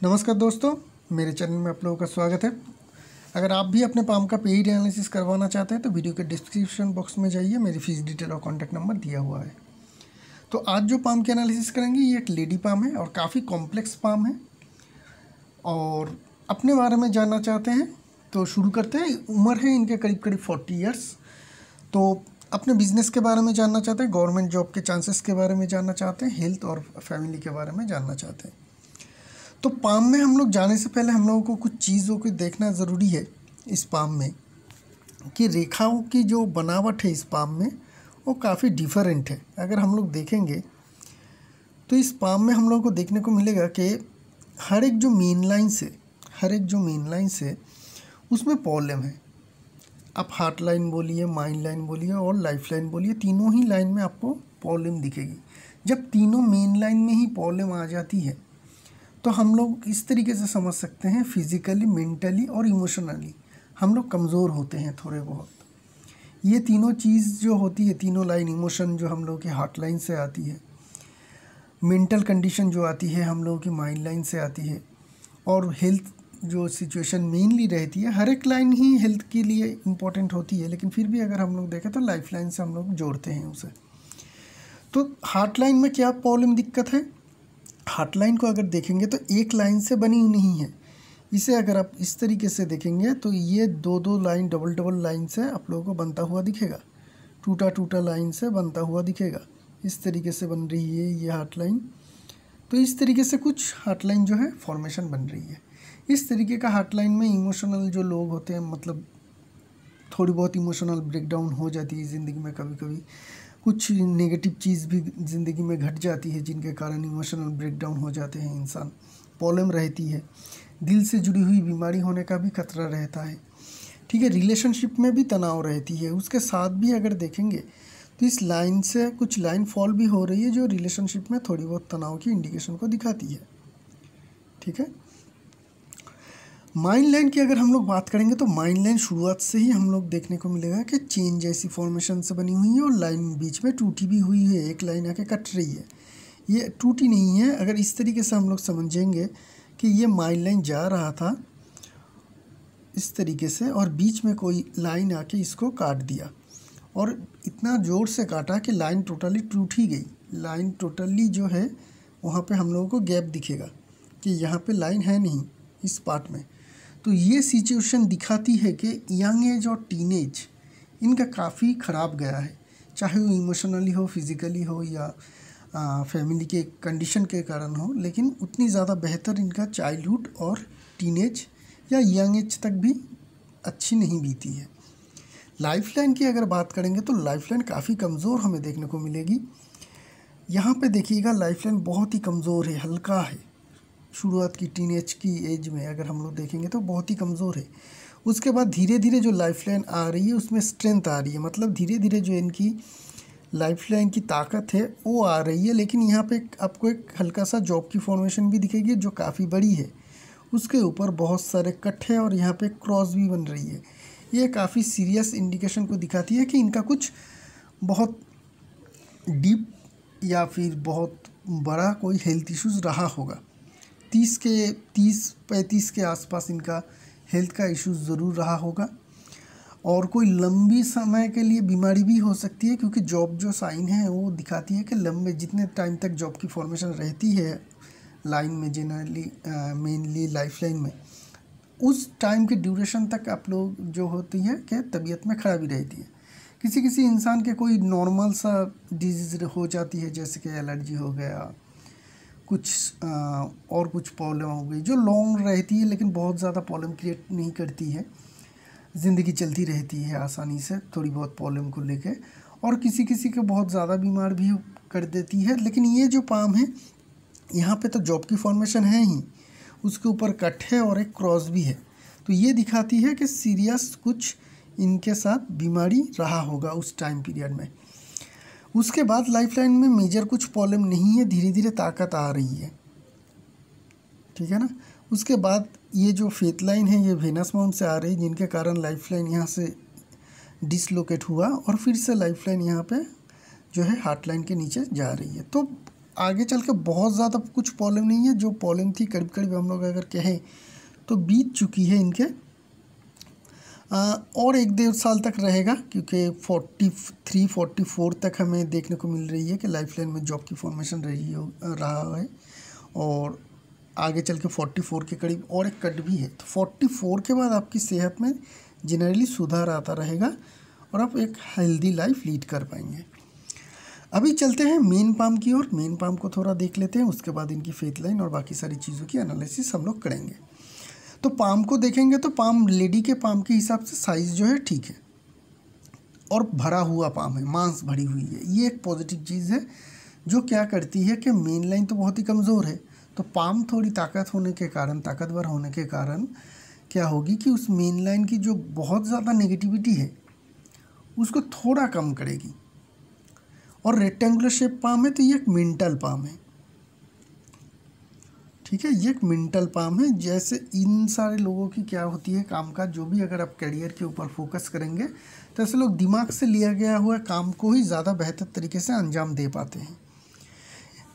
नमस्कार दोस्तों, मेरे चैनल में आप लोगों का स्वागत है। अगर आप भी अपने पाम का पेड एनालिसिस करवाना चाहते हैं तो वीडियो के डिस्क्रिप्शन बॉक्स में जाइए, मेरी फीस डिटेल और कॉन्टैक्ट नंबर दिया हुआ है। तो आज जो पाम की एनालिसिस करेंगे ये एक लेडी पाम है और काफ़ी कॉम्प्लेक्स पाम है और अपने बारे में जानना चाहते हैं तो शुरू करते हैं। उम्र है इनके करीब करीब 40 ईयर्स। तो अपने बिजनेस के बारे में जानना चाहते हैं, गवर्नमेंट जॉब के चांसेस के बारे में जानना चाहते हैं, हेल्थ और फैमिली के बारे में जानना चाहते हैं। तो पाम में हम लोग जाने से पहले हम लोगों को कुछ चीज़ों को देखना ज़रूरी है इस पाम में, कि रेखाओं की जो बनावट है इस पाम में वो काफ़ी डिफरेंट है। अगर हम लोग देखेंगे तो इस पाम में हम लोगों को देखने को मिलेगा कि हर एक जो मेन लाइन से उसमें पॉलेम है। आप हार्ट लाइन बोलिए, माइन लाइन बोलिए और लाइफ लाइन बोलिए, तीनों ही लाइन में आपको पॉलेम दिखेगी। जब तीनों मेन लाइन में ही पॉलेम आ जाती है तो हम लोग इस तरीके से समझ सकते हैं फिज़िकली, मेंटली और इमोशनली हम लोग कमज़ोर होते हैं थोड़े बहुत। ये तीनों चीज़ जो होती है, तीनों लाइन, इमोशन जो हम लोग की हार्ट लाइन से आती है, मेंटल कंडीशन जो आती है हम लोगों की माइंड लाइन से आती है, और हेल्थ जो सिचुएशन मेनली रहती है, हर एक लाइन ही हेल्थ के लिए इम्पोर्टेंट होती है, लेकिन फिर भी अगर हम लोग देखें तो लाइफ लाइन से हम लोग जोड़ते हैं उसे। तो हार्ट लाइन में क्या प्रॉब्लम, दिक्कत है? हार्ट लाइन को अगर देखेंगे तो एक लाइन से बनी नहीं है। इसे अगर आप इस तरीके से देखेंगे तो ये दो लाइन, डबल लाइन से आप लोगों को बनता हुआ दिखेगा, टूटा लाइन से बनता हुआ दिखेगा। इस तरीके से बन रही है ये हार्ट लाइन। तो इस तरीके से कुछ हार्ट लाइन जो है फॉर्मेशन बन रही है। इस तरीके का हार्ट लाइन में इमोशनल जो लोग होते हैं, मतलब थोड़ी बहुत इमोशनल ब्रेकडाउन हो जाती है ज़िंदगी में, कभी कभी कुछ नेगेटिव चीज़ भी ज़िंदगी में घट जाती है जिनके कारण इमोशनल ब्रेकडाउन हो जाते हैं इंसान। प्रॉब्लम रहती है, दिल से जुड़ी हुई बीमारी होने का भी खतरा रहता है। ठीक है, रिलेशनशिप में भी तनाव रहती है। उसके साथ भी अगर देखेंगे तो इस लाइन से कुछ लाइन फॉल भी हो रही है जो रिलेशनशिप में थोड़ी बहुत तनाव की इंडिकेशन को दिखाती है। ठीक है, माइन लाइन की अगर हम लोग बात करेंगे तो माइन लाइन शुरुआत से ही हम लोग देखने को मिलेगा कि चेन जैसी फॉर्मेशन से बनी हुई है और लाइन बीच में टूटी भी हुई है, एक लाइन आके कट रही है। ये टूटी नहीं है। अगर इस तरीके से हम लोग समझेंगे कि ये माइन लाइन जा रहा था इस तरीके से और बीच में कोई लाइन आके इसको काट दिया और इतना ज़ोर से काटा कि लाइन टोटली टूट ही गई। लाइन टोटली जो है वहाँ पे हम लोगों को गैप दिखेगा कि यहाँ पे लाइन है नहीं इस पार्ट में। तो ये सिचुएशन दिखाती है कि यंग एज और टीनेज इनका काफ़ी ख़राब गया है, चाहे वो इमोशनली हो, फिज़िकली हो या फैमिली के कंडीशन के कारण हो, लेकिन उतनी ज़्यादा बेहतर इनका चाइल्डहुड और टीनेज या यंग एज तक भी अच्छी नहीं बीती है। लाइफ लाइन की अगर बात करेंगे तो लाइफ लाइन काफ़ी कमज़ोर हमें देखने को मिलेगी। यहाँ पे देखिएगा लाइफ लाइन बहुत ही कमज़ोर है, हल्का है। शुरुआत की टीनेज की एज में अगर हम लोग देखेंगे तो बहुत ही कमज़ोर है। उसके बाद धीरे धीरे जो लाइफ लाइन आ रही है उसमें स्ट्रेंथ आ रही है, मतलब धीरे धीरे जो इनकी लाइफ लाइन की ताकत है वो आ रही है। लेकिन यहाँ पे आपको एक हल्का सा जॉब की फॉर्मेशन भी दिखेगी जो काफ़ी बड़ी है, उसके ऊपर बहुत सारे कट है और यहाँ पे क्रॉस भी बन रही है। ये काफ़ी सीरियस इंडिकेशन को दिखाती है कि इनका कुछ बहुत डीप या फिर बहुत बड़ा कोई हेल्थ इश्यूज़ रहा होगा। 30-35 के आसपास इनका हेल्थ का इशू ज़रूर रहा होगा और कोई लंबी समय के लिए बीमारी भी हो सकती है, क्योंकि जॉब जो साइन है वो दिखाती है कि लंबे जितने टाइम तक जॉब की फॉर्मेशन रहती है लाइन में, जनरली मेनली लाइफ लाइन में, उस टाइम के ड्यूरेशन तक आप लोग जो होती है कि तबीयत में खराबी रहती है। किसी किसी इंसान के कोई नॉर्मल सा डिजीज़ हो जाती है, जैसे कि एलर्जी हो गया, कुछ और कुछ प्रॉब्लम हो गई जो लॉन्ग रहती है लेकिन बहुत ज़्यादा प्रॉब्लम क्रिएट नहीं करती है, ज़िंदगी चलती रहती है आसानी से थोड़ी बहुत प्रॉब्लम को लेके, और किसी किसी को बहुत ज़्यादा बीमार भी कर देती है। लेकिन ये जो पाम है यहाँ पे तो जॉब की फॉर्मेशन है ही, उसके ऊपर कट है और एक क्रॉस भी है। तो ये दिखाती है कि सीरियस कुछ इनके साथ बीमारी रहा होगा उस टाइम पीरियड में। उसके बाद लाइफ लाइन में मेजर कुछ प्रॉब्लम नहीं है, धीरे धीरे ताकत आ रही है। ठीक है ना। उसके बाद ये जो फेथ लाइन है ये वेनस माउंट से आ रही है, जिनके कारण लाइफ लाइन यहाँ से डिसलोकेट हुआ और फिर से लाइफ लाइन यहाँ पे जो है हार्ट लाइन के नीचे जा रही है। तो आगे चल के बहुत ज़्यादा कुछ प्रॉब्लम नहीं है। जो प्रॉब्लम थी करीब करीब हम लोग अगर कहें तो बीत चुकी है इनके। और 1-1.5 साल तक रहेगा, क्योंकि 43-44 तक हमें देखने को मिल रही है कि लाइफलाइन में जॉब की फॉर्मेशन रहा है। और आगे चल के 44 के करीब और एक कट भी है। तो 44 के बाद आपकी सेहत में जनरली सुधार आता रहेगा और आप एक हेल्दी लाइफ लीड कर पाएंगे। अभी चलते हैं मेन पाम की ओर। मेन पाम को थोड़ा देख लेते हैं, उसके बाद इनकी फेथ लाइन और बाकी सारी चीज़ों की एनालिसिस हम लोग करेंगे। तो पाम को देखेंगे तो पाम लेडी के पाम के हिसाब से साइज़ जो है ठीक है और भरा हुआ पाम है, मांस भरी हुई है। ये एक पॉजिटिव चीज़ है जो क्या करती है कि मेन लाइन तो बहुत ही कमज़ोर है, तो पाम थोड़ी ताकतवर होने के कारण क्या होगी कि उस मेन लाइन की जो बहुत ज़्यादा नेगेटिविटी है उसको थोड़ा कम करेगी। और रेक्टेंगुलर शेप पाम है तो ये एक मेंटल पाम है, ठीक है, ये एक मेंटल पाम है। जैसे इन सारे लोगों की क्या होती है काम का, जो भी अगर आप करियर के ऊपर फोकस करेंगे तो ऐसे लोग दिमाग से लिया गया हुआ काम को ही ज़्यादा बेहतर तरीके से अंजाम दे पाते हैं।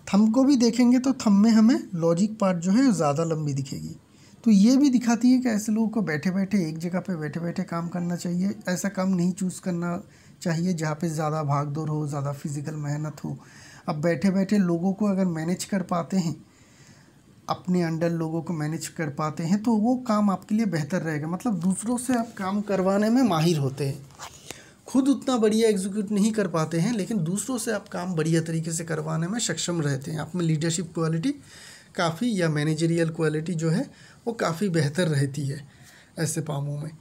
थंब को भी देखेंगे तो थंब में हमें लॉजिक पार्ट जो है वो ज़्यादा लंबी दिखेगी। तो ये भी दिखाती है कि ऐसे लोगों को बैठे बैठे एक जगह पे बैठे बैठे काम करना चाहिए। ऐसा काम नहीं चूज़ करना चाहिए जहाँ पे ज़्यादा भाग दौड़ हो, ज़्यादा फिजिकल मेहनत हो। अब बैठे बैठे लोगों को अगर मैनेज कर पाते हैं, अपने अंडर लोगों को मैनेज कर पाते हैं, तो वो काम आपके लिए बेहतर रहेगा। मतलब दूसरों से आप काम करवाने में माहिर होते हैं। खुद उतना बढ़िया एग्जीक्यूट नहीं कर पाते हैं, लेकिन दूसरों से आप काम बढ़िया तरीके से करवाने में सक्षम रहते हैं। आप में लीडरशिप क्वालिटी काफ़ी या मैनेजरियल क्वालिटी जो है वो काफ़ी बेहतर रहती है ऐसे पामों में।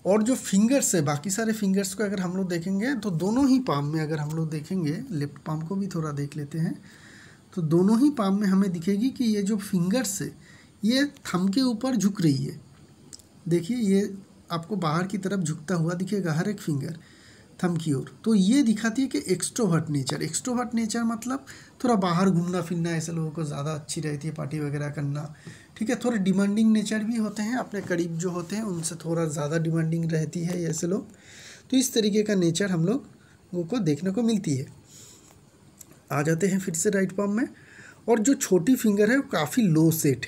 और जो फिंगर्स है, बाकी सारे फिंगर्स को अगर हम लोग देखेंगे तो दोनों ही पाम में अगर हम लोग देखेंगे, लेफ्ट पाम को भी थोड़ा देख लेते हैं, तो दोनों ही पाम में हमें दिखेगी कि ये जो फिंगर्स है ये थंब के ऊपर झुक रही है। देखिए ये आपको बाहर की तरफ झुकता हुआ दिखेगा हर एक फिंगर थंब की ओर। तो ये दिखाती है कि एक्सट्रोवर्ट नेचर मतलब थोड़ा बाहर घूमना फिरना ऐसे लोगों को ज़्यादा अच्छी रहती है, पार्टी वगैरह करना, ठीक है। थोड़े डिमांडिंग नेचर भी होते हैं, अपने करीब जो होते हैं उनसे थोड़ा ज़्यादा डिमांडिंग रहती है ऐसे लोग। तो इस तरीके का नेचर हम लोगों को देखने को मिलती है। आ जाते हैं फिर से राइट पाम में। और जो छोटी फिंगर है वो काफ़ी लो सेट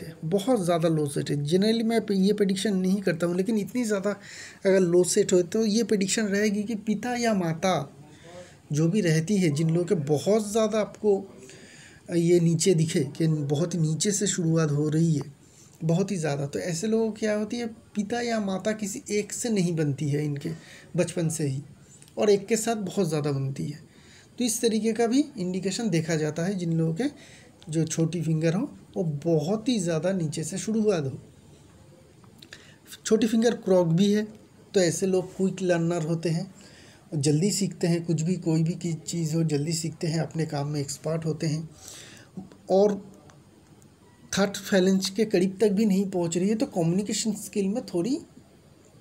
है, बहुत ज़्यादा लो सेट है। जनरली मैं ये प्रेडिक्शन नहीं करता हूँ, लेकिन इतनी ज़्यादा अगर लो सेट हो तो ये प्रेडिक्शन रहेगी कि पिता या माता जो भी रहती है, जिन लोगों के बहुत ज़्यादा आपको ये नीचे दिखे कि बहुत ही नीचे से शुरुआत हो रही है, बहुत ही ज़्यादा, तो ऐसे लोगों की क्या होती है, पिता या माता किसी एक से नहीं बनती है इनके बचपन से ही, और एक के साथ बहुत ज़्यादा बनती है। तो इस तरीके का भी इंडिकेशन देखा जाता है जिन लोगों के जो छोटी फिंगर हो वो बहुत ही ज़्यादा नीचे से शुरुआत हो। छोटी फिंगर क्रॉक भी है तो ऐसे लोग क्विक लर्नर होते हैं, जल्दी सीखते हैं, कुछ भी कोई भी चीज़ हो जल्दी सीखते हैं, अपने काम में एक्सपर्ट होते हैं। और थर्ड फैलेंज के करीब तक भी नहीं पहुंच रही है तो कम्युनिकेशन स्किल में थोड़ी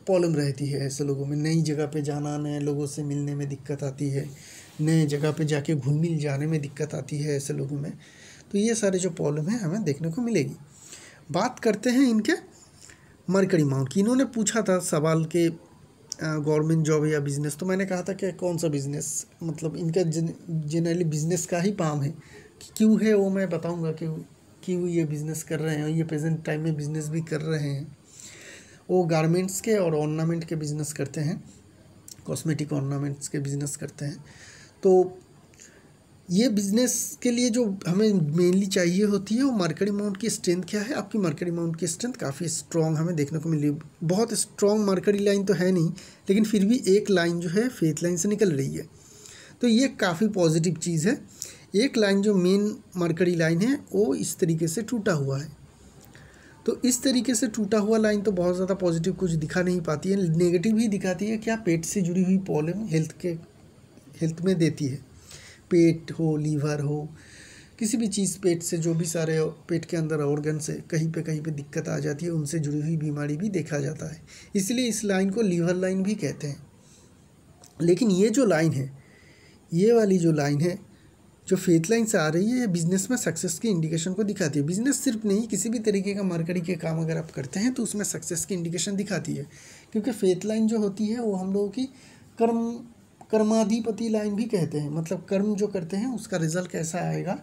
प्रॉब्लम रहती है ऐसे लोगों में। नई जगह पे जाना, नए लोगों से मिलने में दिक्कत आती है, नए जगह पे जाके घुल मिल जाने में दिक्कत आती है ऐसे लोगों में। तो ये सारे जो प्रॉब्लम है हमें देखने को मिलेगी। बात करते हैं इनके मरकरी माउंट की। इन्होंने पूछा था सवाल के गवर्नमेंट जॉब या बिज़नेस, तो मैंने कहा था कि कौन सा बिज़नेस, मतलब इनका जनरली बिज़नेस का ही पाम है। क्यों है वो मैं बताऊंगा क्यों ये बिज़नेस कर रहे हैं। ये प्रेजेंट टाइम में बिज़नेस भी कर रहे हैं। वो गारमेंट्स के और ऑर्नामेंट के बिज़नेस करते हैं, कॉस्मेटिक ऑर्नामेंट्स के बिज़नेस करते हैं। तो ये बिज़नेस के लिए जो हमें मेनली चाहिए होती है वो मरकरी माउंट की स्ट्रेंथ क्या है। आपकी मरकरी माउंट की स्ट्रेंथ काफ़ी स्ट्रॉन्ग हमें देखने को मिली। बहुत स्ट्रॉन्ग मरकरी लाइन तो है नहीं, लेकिन फिर भी एक लाइन जो है फेथ लाइन से निकल रही है, तो ये काफ़ी पॉजिटिव चीज़ है। एक लाइन जो मेन मरकरी लाइन है वो इस तरीके से टूटा हुआ है, तो इस तरीके से टूटा हुआ लाइन तो बहुत ज़्यादा पॉजिटिव कुछ दिखा नहीं पाती है, नेगेटिव ही दिखाती है। क्या पेट से जुड़ी हुई प्रॉब्लम हेल्थ में देती है। पेट हो, लीवर हो, किसी भी चीज़ पेट से, जो भी सारे पेट के अंदर ऑर्गन से कहीं पे दिक्कत आ जाती है, उनसे जुड़ी हुई बीमारी भी देखा जाता है। इसलिए इस लाइन को लीवर लाइन भी कहते हैं। लेकिन ये जो लाइन है, ये वाली जो लाइन है जो फेथ लाइन से आ रही है, ये बिज़नेस में सक्सेस की इंडिकेशन को दिखाती है। बिज़नेस सिर्फ नहीं, किसी भी तरीके का मरकरी के काम अगर आप करते हैं तो उसमें सक्सेस की इंडिकेशन दिखाती है, क्योंकि फेथ लाइन जो होती है वो हम लोगों की कर्माधिपति लाइन भी कहते हैं, मतलब कर्म जो करते हैं उसका रिजल्ट कैसा आएगा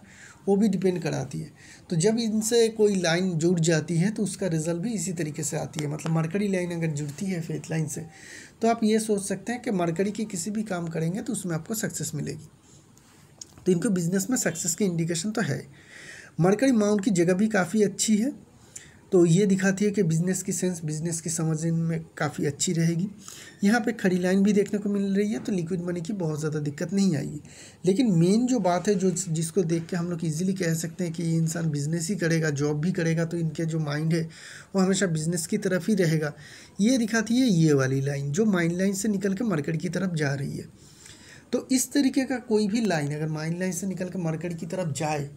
वो भी डिपेंड कराती है। तो जब इनसे कोई लाइन जुड़ जाती है तो उसका रिजल्ट भी इसी तरीके से आती है। मतलब मरकरी लाइन अगर जुड़ती है फेथ लाइन से तो आप ये सोच सकते हैं कि मरकरी की किसी भी काम करेंगे तो उसमें आपको सक्सेस मिलेगी। तो इनको बिजनेस में सक्सेस की इंडिकेशन तो है। मरकरी माउंट की जगह भी काफ़ी अच्छी है, तो ये दिखाती है कि बिज़नेस की सेंस, बिज़नेस की समझ इनमें काफ़ी अच्छी रहेगी। यहाँ पे खड़ी लाइन भी देखने को मिल रही है, तो लिक्विड मनी की बहुत ज़्यादा दिक्कत नहीं आएगी। लेकिन मेन जो बात है, जो जिसको देख के हम लोग इजीली कह सकते हैं कि ये इंसान बिज़नेस ही करेगा, जॉब भी करेगा, तो इनके जो माइंड है वो हमेशा बिज़नेस की तरफ ही रहेगा, ये दिखाती है ये वाली लाइन जो माइंड लाइन से निकल के मरकरी की तरफ जा रही है। तो इस तरीके का कोई भी लाइन अगर माइंड लाइन से निकल के मरकरी की तरफ जाए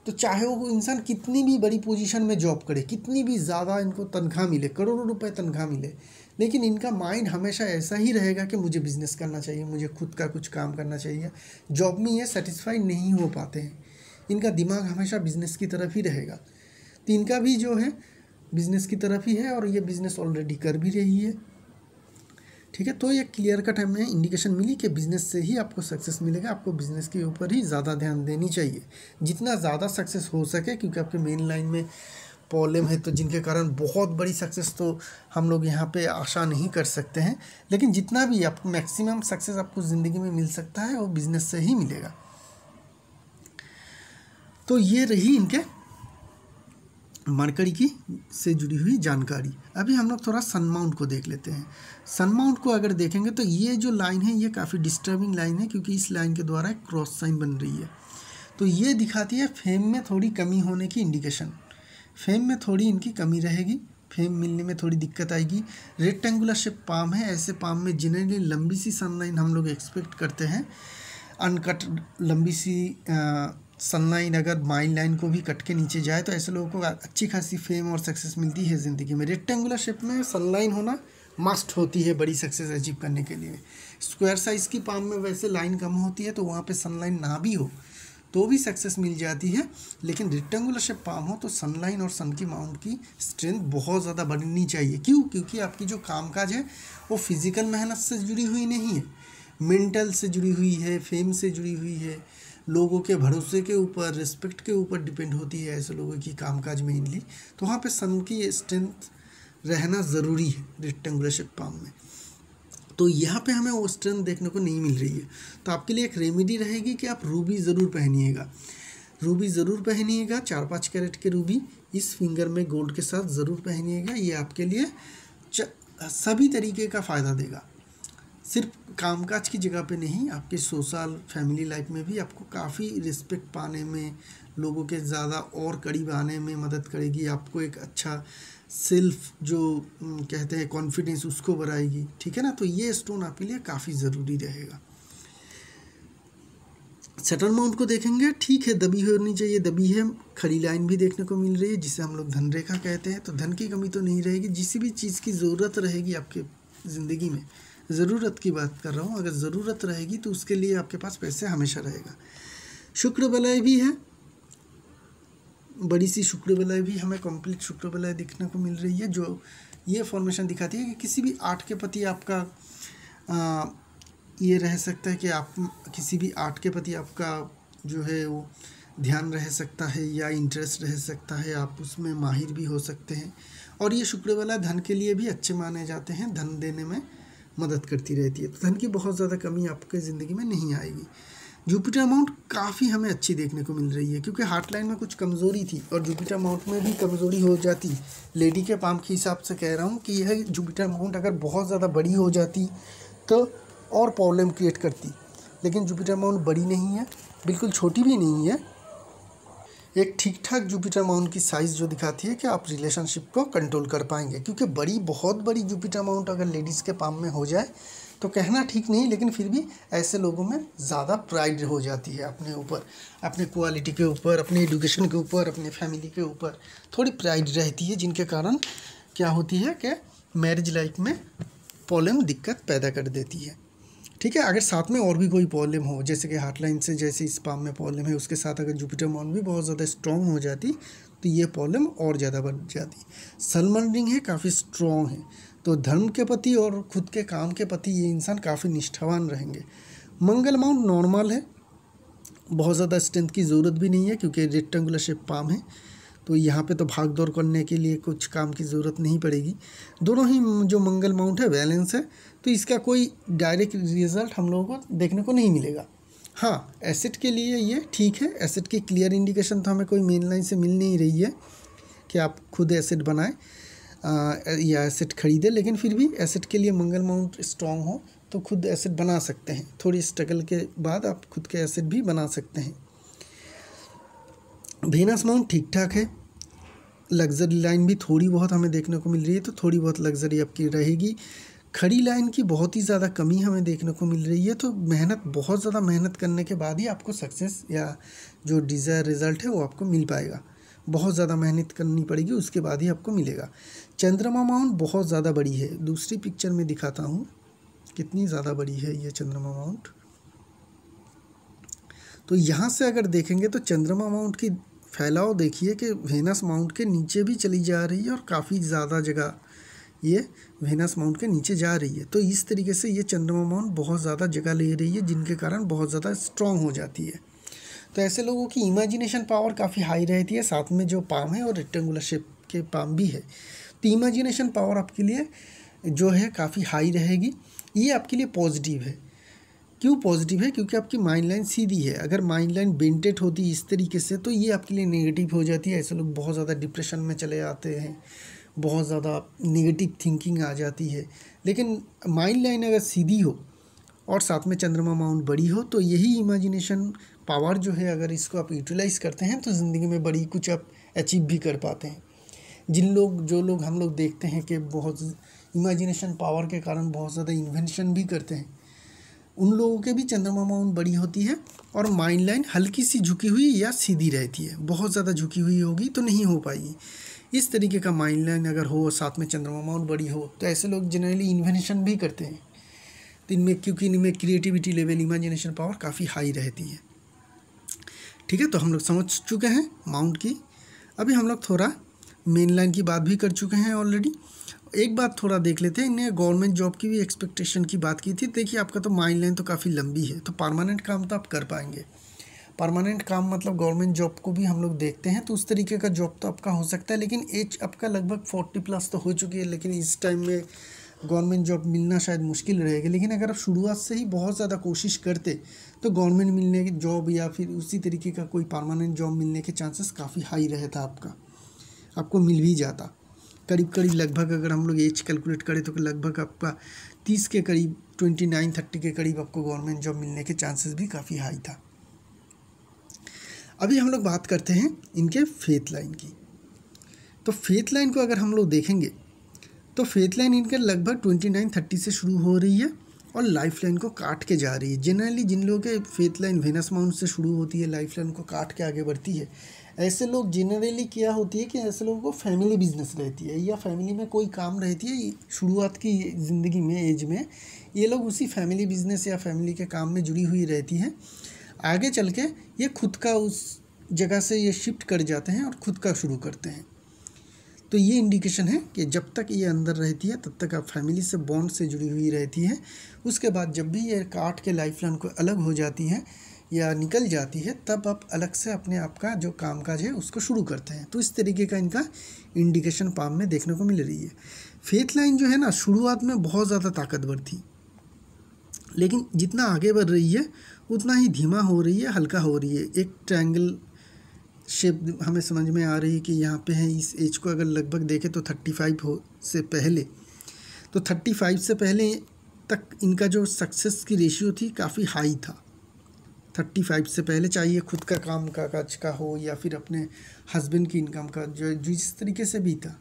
तो चाहे वो इंसान कितनी भी बड़ी पोजीशन में जॉब करे, कितनी भी ज़्यादा इनको तनख्वाह मिले, करोड़ों रुपए तनख्वाह मिले, लेकिन इनका माइंड हमेशा ऐसा ही रहेगा कि मुझे बिज़नेस करना चाहिए, मुझे खुद का कुछ काम करना चाहिए। जॉब में ये सेटिस्फाई नहीं हो पाते हैं, इनका दिमाग हमेशा बिज़नेस की तरफ ही रहेगा। तो इनका भी जो है बिज़नेस की तरफ ही है और ये बिज़नेस ऑलरेडी कर भी रही है। ठीक है, तो ये क्लियर कट हमें इंडिकेशन मिली कि बिज़नेस से ही आपको सक्सेस मिलेगा। आपको बिज़नेस के ऊपर ही ज़्यादा ध्यान देनी चाहिए, जितना ज़्यादा सक्सेस हो सके, क्योंकि आपके मेन लाइन में प्रॉब्लम है तो जिनके कारण बहुत बड़ी सक्सेस तो हम लोग यहाँ पे आशा नहीं कर सकते हैं। लेकिन जितना भी आपको मैक्सिमम सक्सेस आपको ज़िंदगी में मिल सकता है वो बिज़नेस से ही मिलेगा। तो ये रही इनके मरकरी की से जुड़ी हुई जानकारी। अभी हम लोग थोड़ा सन माउंट को देख लेते हैं। सन माउंट को अगर देखेंगे तो ये जो लाइन है ये काफ़ी डिस्टर्बिंग लाइन है, क्योंकि इस लाइन के द्वारा एक क्रॉस साइन बन रही है। तो ये दिखाती है फेम में थोड़ी कमी होने की इंडिकेशन। फेम में थोड़ी इनकी कमी रहेगी, फेम मिलने में थोड़ी दिक्कत आएगी। रेक्टेंगुलर शेप पाम है, ऐसे पाम में जिन्हें लंबी सी सन लाइन हम लोग एक्सपेक्ट करते हैं, अनकट लंबी सी सनलाइन अगर माइंड लाइन को भी कट के नीचे जाए तो ऐसे लोगों को अच्छी खासी फेम और सक्सेस मिलती है ज़िंदगी में। रेक्टेंगुलर शेप में सनलाइन होना मस्ट होती है बड़ी सक्सेस अचीव करने के लिए। स्क्वायर साइज़ की पाम में वैसे लाइन कम होती है, तो वहाँ पे सनलाइन ना भी हो तो भी सक्सेस मिल जाती है। लेकिन रेक्टेंगुलर शेप पाम हो तो सनलाइन और सन की माउंट की स्ट्रेंथ बहुत ज़्यादा बढ़नी चाहिए। क्यों? क्योंकि आपकी जो कामकाज है वो फिज़िकल मेहनत से जुड़ी हुई नहीं है, मेंटल से जुड़ी हुई है, फेम से जुड़ी हुई है, लोगों के भरोसे के ऊपर, रिस्पेक्ट के ऊपर डिपेंड होती है ऐसे लोगों की कामकाज मेनली। तो वहाँ पे सन की स्ट्रेंथ रहना ज़रूरी है रेक्टेंगुलर शेप पाम में। तो यहाँ पे हमें वो स्ट्रेंथ देखने को नहीं मिल रही है। तो आपके लिए एक रेमेडी रहेगी कि आप रूबी ज़रूर पहनिएगा, रूबी ज़रूर पहनिएगा, 4-5 कैरेट के रूबी इस फिंगर में गोल्ड के साथ ज़रूर पहनिएगा। ये आपके लिए सभी तरीके का फ़ायदा देगा, सिर्फ कामकाज की जगह पे नहीं, आपके सोशल फैमिली लाइफ में भी आपको काफ़ी रिस्पेक्ट पाने में, लोगों के ज़्यादा और करीब आने में मदद करेगी। आपको एक अच्छा सेल्फ जो कहते हैं कॉन्फिडेंस, उसको बढ़ाएगी। ठीक है ना, तो ये स्टोन आपके लिए काफ़ी ज़रूरी रहेगा। सटल माउंट को देखेंगे, ठीक है दबी होनी चाहिए, दबी है। खड़ी लाइन भी देखने को मिल रही है जिसे हम लोग धन रेखा कहते हैं। तो धन की कमी तो नहीं रहेगी। जिस भी चीज़ की ज़रूरत रहेगी आपके ज़िंदगी में, ज़रूरत की बात कर रहा हूँ, अगर ज़रूरत रहेगी तो उसके लिए आपके पास पैसे हमेशा रहेगा। शुक्र बलय भी है, बड़ी सी शुक्र बलय भी हमें कंप्लीट शुक्र बलय दिखने को मिल रही है, जो ये फॉर्मेशन दिखाती है कि किसी भी आर्ट के प्रति आपका ये रह सकता है कि आप किसी भी आर्ट के प्रति आपका जो है वो ध्यान रह सकता है या इंटरेस्ट रह सकता है, आप उसमें माहिर भी हो सकते हैं। और ये शुक्र बलय धन के लिए भी अच्छे माने जाते हैं, धन देने में मदद करती रहती है। तो धन की बहुत ज़्यादा कमी आपके ज़िंदगी में नहीं आएगी। जुपिटर माउंट काफ़ी हमें अच्छी देखने को मिल रही है, क्योंकि हार्ट लाइन में कुछ कमज़ोरी थी और जुपिटर माउंट में भी कमज़ोरी हो जाती। लेडी के पाम के हिसाब से कह रहा हूँ कि यह जुपिटर माउंट अगर बहुत ज़्यादा बड़ी हो जाती तो और प्रॉब्लम क्रिएट करती, लेकिन जुपिटर माउंट बड़ी नहीं है, बिल्कुल छोटी भी नहीं है। एक ठीक ठाक जुपिटर माउंट की साइज़ जो दिखाती है कि आप रिलेशनशिप को कंट्रोल कर पाएंगे। क्योंकि बहुत बड़ी जुपिटर माउंट अगर लेडीज़ के पाम में हो जाए तो कहना ठीक नहीं, लेकिन फिर भी ऐसे लोगों में ज़्यादा प्राइड हो जाती है अपने ऊपर, अपने क्वालिटी के ऊपर, अपने एजुकेशन के ऊपर, अपने फैमिली के ऊपर थोड़ी प्राइड रहती है, जिनके कारण क्या होती है कि मैरिज लाइफ में प्रॉब्लम दिक्कत पैदा कर देती है। ठीक है, अगर साथ में और भी कोई प्रॉब्लम हो, जैसे कि हार्ट लाइन से जैसे इस पाम में प्रॉब्लम है, उसके साथ अगर जुपिटर माउंट भी बहुत ज़्यादा स्ट्रॉन्ग हो जाती तो ये प्रॉब्लम और ज़्यादा बढ़ जाती। सलमान रिंग है, काफ़ी स्ट्रॉन्ग है, तो धर्म के प्रति और खुद के काम के प्रति ये इंसान काफ़ी निष्ठावान रहेंगे। मंगल माउंट नॉर्मल है, बहुत ज़्यादा स्ट्रेंथ की ज़रूरत भी नहीं है क्योंकि रेक्टेंगुलर शेप पाम है, तो यहाँ पे तो भाग दौड़ करने के लिए कुछ काम की ज़रूरत नहीं पड़ेगी। दोनों ही जो मंगल माउंट है बैलेंस है, तो इसका कोई डायरेक्ट रिजल्ट हम लोगों को देखने को नहीं मिलेगा। हाँ, एसेट के लिए ये ठीक है, एसेट की क्लियर इंडिकेशन तो हमें कोई मेन लाइन से मिल नहीं रही है कि आप खुद एसेट बनाएं या एसेट खरीदें, लेकिन फिर भी एसेट के लिए मंगल माउंट स्ट्रॉन्ग हो तो खुद एसेट बना सकते हैं। थोड़ी स्ट्रगल के बाद आप खुद के एसेट भी बना सकते हैं। वीनस माउंट ठीक ठाक है, लग्जरी लाइन भी थोड़ी बहुत हमें देखने को मिल रही है, तो थोड़ी बहुत लग्जरी आपकी रहेगी। खड़ी लाइन की बहुत ही ज़्यादा कमी हमें देखने को मिल रही है, तो बहुत ज़्यादा मेहनत करने के बाद ही आपको सक्सेस या जो डिज़ायर रिज़ल्ट है वो आपको मिल पाएगा। बहुत ज़्यादा मेहनत करनी पड़ेगी, उसके बाद ही आपको मिलेगा। चंद्रमा माउंट बहुत ज़्यादा बड़ी है, दूसरी पिक्चर में दिखाता हूँ कितनी ज़्यादा बड़ी है ये चंद्रमा माउंट। तो यहाँ से अगर देखेंगे तो चंद्रमा माउंट की फैलाव देखिए कि वेनस माउंट के नीचे भी चली जा रही है और काफ़ी ज़्यादा जगह ये वेनस माउंट के नीचे जा रही है। तो इस तरीके से ये चंद्रमा माउंट बहुत ज़्यादा जगह ले रही है, जिनके कारण बहुत ज़्यादा स्ट्रॉन्ग हो जाती है। तो ऐसे लोगों की इमेजिनेशन पावर काफ़ी हाई रहती है, साथ में जो पाम है और रेक्टेंगुलर शेप के पाम भी है, तो इमेजिनेशन पावर आपके लिए जो है काफ़ी हाई रहेगी। ये आपके लिए पॉजिटिव है। क्यों पॉजिटिव है? क्योंकि आपकी माइंड लाइन सीधी है। अगर माइंड लाइन बेंटेड होती इस तरीके से तो ये आपके लिए नेगेटिव हो जाती है। ऐसे लोग बहुत ज़्यादा डिप्रेशन में चले आते हैं, बहुत ज़्यादा नेगेटिव थिंकिंग आ जाती है। लेकिन माइंड लाइन अगर सीधी हो और साथ में चंद्रमा माउंट बड़ी हो तो यही इमेजिनेशन पावर जो है, अगर इसको आप यूटिलाइज़ करते हैं तो ज़िंदगी में बड़ी कुछ आप अचीव भी कर पाते हैं। जो लोग हम लोग देखते हैं कि बहुत इमेजिनेशन पावर के कारण बहुत ज़्यादा इन्वेंशन भी करते हैं, उन लोगों के भी चंद्रमा माउंट बड़ी होती है और माइंड लाइन हल्की सी झुकी हुई या सीधी रहती है। बहुत ज़्यादा झुकी हुई होगी तो नहीं हो पाएगी। इस तरीके का माइंड लाइन अगर हो, साथ में चंद्रमा माउंट बड़ी हो, तो ऐसे लोग जनरली इन्वेंशन भी करते हैं। तो इनमें क्योंकि इनमें क्रिएटिविटी लेवल, इमेजिनेशन पावर काफ़ी हाई रहती है। ठीक है, तो हम लोग समझ चुके हैं माउंट की। अभी हम लोग थोड़ा मेन लाइन की बात भी कर चुके हैं ऑलरेडी। एक बात थोड़ा देख लेते हैं, इन्हें गवर्नमेंट जॉब की भी एक्सपेक्टेशन की बात की थी। देखिए, आपका तो माइंड लाइन तो काफ़ी लंबी है, तो परमानेंट काम तो आप कर पाएंगे। परमानेंट काम मतलब गवर्नमेंट जॉब को भी हम लोग देखते हैं, तो उस तरीके का जॉब तो आपका हो सकता है। लेकिन एज आपका लगभग 40+ तो हो चुकी है, लेकिन इस टाइम में गवर्नमेंट जॉब मिलना शायद मुश्किल रहेगी। लेकिन अगर आप शुरुआत से ही बहुत ज़्यादा कोशिश करते तो गवर्नमेंट मिलने की जॉब या फिर उसी तरीके का कोई परमानेंट जॉब मिलने के चांसेस काफ़ी हाई रहता आपका, आपको मिल भी जाता। करीब लगभग अगर हम लोग एज कैलकुलेट करें तो लगभग आपका 30 के करीब, 29-30 के करीब आपको गवर्नमेंट जॉब मिलने के चांसेस भी काफ़ी हाई था। अभी हम लोग बात करते हैं इनके फेथ लाइन की। तो फेथ लाइन को अगर हम लोग देखेंगे तो फेथ लाइन इनके लगभग 29-30 से शुरू हो रही है और लाइफ लाइन को काट के जा रही है। जनरली जिन लोगों के फेथ लाइन वेनस माउंट से शुरू होती है, लाइफ लाइन को काट के आगे बढ़ती है, ऐसे लोग जनरली क्या होती है कि ऐसे लोगों को फैमिली बिजनेस रहती है या फैमिली में कोई काम रहती है। शुरुआत की ज़िंदगी में, एज में, ये लोग उसी फैमिली बिजनेस या फैमिली के काम में जुड़ी हुई रहती है। आगे चल के ये खुद का उस जगह से ये शिफ्ट कर जाते हैं और खुद का शुरू करते हैं। तो ये इंडिकेशन है कि जब तक ये अंदर रहती है तब तक आप फैमिली से बॉन्ड से जुड़ी हुई रहती है। उसके बाद जब भी ये काट के लाइफ लाइन को अलग हो जाती है या निकल जाती है, तब आप अलग से अपने आप का जो कामकाज है उसको शुरू करते हैं। तो इस तरीके का इनका इंडिकेशन पाम में देखने को मिल रही है। फेथ लाइन जो है ना, शुरुआत में बहुत ज़्यादा ताकतवर थी, लेकिन जितना आगे बढ़ रही है उतना ही धीमा हो रही है, हल्का हो रही है। एक ट्रायंगल शेप हमें समझ में आ रही है कि यहाँ पे है। इस एज को अगर लगभग देखें तो 35 से पहले, तो 35 से पहले तक इनका जो सक्सेस की रेशियो थी काफ़ी हाई था। 35 से पहले चाहिए खुद का काम का काज का हो या फिर अपने हस्बैंड की इनकम का, जो जिस तरीके से भी था,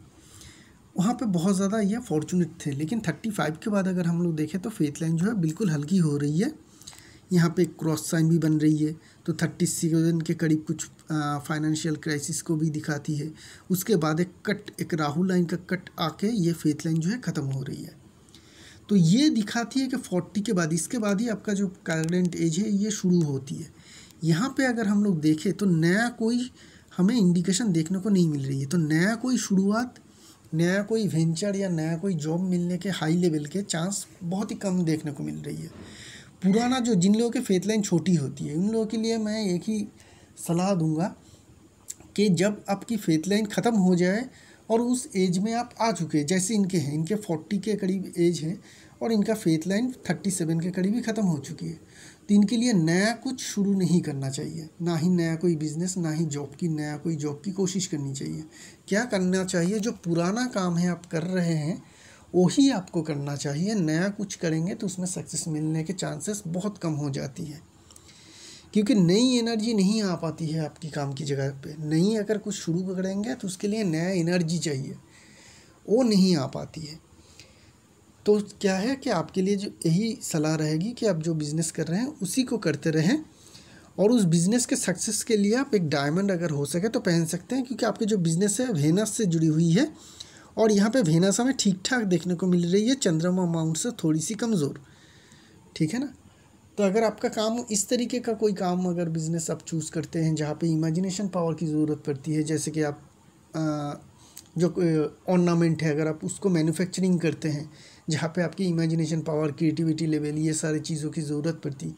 वहाँ पे बहुत ज़्यादा ये फॉर्चुनेट थे। लेकिन 35 के बाद अगर हम लोग देखें तो फेथ लाइन जो है बिल्कुल हल्की हो रही है। यहाँ पे क्रॉस साइन भी बन रही है, तो 37 के करीब कुछ फाइनेंशियल क्राइसिस को भी दिखाती है। उसके बाद एक राहु लाइन का कट आके ये फेथ लाइन जो है ख़त्म हो रही है। तो ये दिखाती है कि 40 के बाद, इसके बाद ही आपका जो करंट एज है ये शुरू होती है। यहाँ पे अगर हम लोग देखें तो नया कोई हमें इंडिकेशन देखने को नहीं मिल रही है। तो नया कोई शुरुआत, नया कोई वेंचर या नया कोई जॉब मिलने के हाई लेवल के चांस बहुत ही कम देखने को मिल रही है। पुराना जो जिन लोगों के फेथ लाइन छोटी होती है उन लोगों के लिए मैं एक ही सलाह दूंगा कि जब आपकी फेथ लाइन ख़त्म हो जाए और उस एज में आप आ चुके हैं, जैसे इनके हैं, इनके 40 के करीब एज है और इनका फेथ लाइन 37 के करीब ही ख़त्म हो चुकी है, तो इनके लिए नया कुछ शुरू नहीं करना चाहिए, ना ही नया कोई बिज़नेस, ना ही नया कोई जॉब की कोशिश करनी चाहिए। क्या करना चाहिए, जो पुराना काम है आप कर रहे हैं वही आपको करना चाहिए। नया कुछ करेंगे तो उसमें सक्सेस मिलने के चांसेस बहुत कम हो जाती है, क्योंकि नई एनर्जी नहीं आ पाती है आपकी काम की जगह पे। नई अगर कुछ शुरू करेंगे तो उसके लिए नया एनर्जी चाहिए, वो नहीं आ पाती है। तो क्या है कि आपके लिए जो यही सलाह रहेगी कि आप जो बिज़नेस कर रहे हैं उसी को करते रहें, और उस बिज़नेस के सक्सेस के लिए आप एक डायमंड अगर हो सके तो पहन सकते हैं, क्योंकि आपके जो बिज़नेस है वेनस से जुड़ी हुई है और यहाँ पे वेनस हमें ठीक ठाक देखने को मिल रही है, चंद्रमा माउंट से थोड़ी सी कमज़ोर, ठीक है ना। तो अगर आपका काम इस तरीके का कोई काम अगर बिज़नेस आप चूज़ करते हैं जहाँ पे इमेजिनेशन पावर की ज़रूरत पड़ती है, जैसे कि आप जो ऑर्नामेंट है अगर आप उसको मैन्युफैक्चरिंग करते हैं जहाँ पे आपकी इमेजिनेशन पावर, क्रिएटिविटी लेवल, ये सारी चीज़ों की ज़रूरत पड़ती,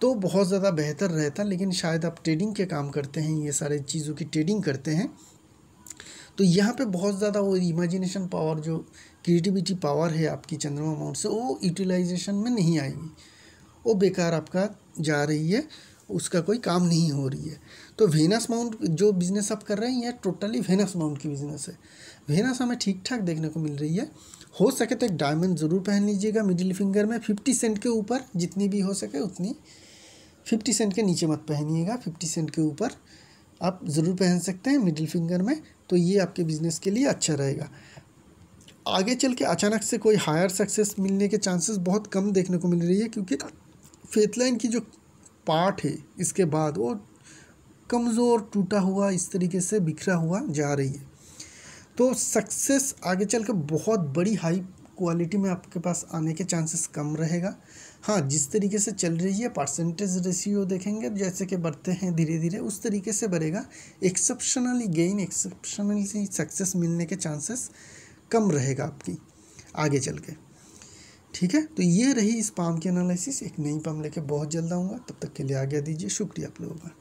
तो बहुत ज़्यादा बेहतर रहता। लेकिन शायद आप ट्रेडिंग के काम करते हैं, ये सारी चीज़ों की ट्रेडिंग करते हैं, तो यहाँ पे बहुत ज़्यादा वो इमेजिनेशन पावर, जो क्रिएटिविटी पावर है आपकी चंद्रमा माउंट से, वो यूटिलाइजेशन में नहीं आएगी, वो बेकार आपका जा रही है, उसका कोई काम नहीं हो रही है। तो वेनस माउंट जो बिज़नेस आप कर रहे हैं, यह टोटली वेनस माउंट की बिज़नेस है। वेनस हमें ठीक ठाक देखने को मिल रही है। हो सके तो एक डायमंड ज़रूर पहन लीजिएगा मिडिल फिंगर में, 50 सेंट के ऊपर जितनी भी हो सके उतनी, 50 सेंट के नीचे मत पहनिएगा, 50 सेंट के ऊपर आप ज़रूर पहन सकते हैं मिडिल फिंगर में, तो ये आपके बिज़नेस के लिए अच्छा रहेगा। आगे चल के अचानक से कोई हायर सक्सेस मिलने के चांसेस बहुत कम देखने को मिल रही है, क्योंकि फेथ लाइन की जो पार्ट है इसके बाद वो कमज़ोर, टूटा हुआ, इस तरीके से बिखरा हुआ जा रही है। तो सक्सेस आगे चल के बहुत बड़ी हाई क्वालिटी में आपके पास आने के चांसेस कम रहेगा। हाँ, जिस तरीके से चल रही है परसेंटेज रेशियो देखेंगे जैसे कि बढ़ते हैं धीरे धीरे, उस तरीके से बढ़ेगा। एक्सेप्शनली गेन, एक्सेप्शनली सक्सेस मिलने के चांसेस कम रहेगा आपकी आगे चल के, ठीक है। तो ये रही इस पाम की एनालिसिस। एक नई पाम लेके बहुत जल्द आऊँगा, तब तक के लिए आज्ञा दीजिए। शुक्रिया आप लोगों का।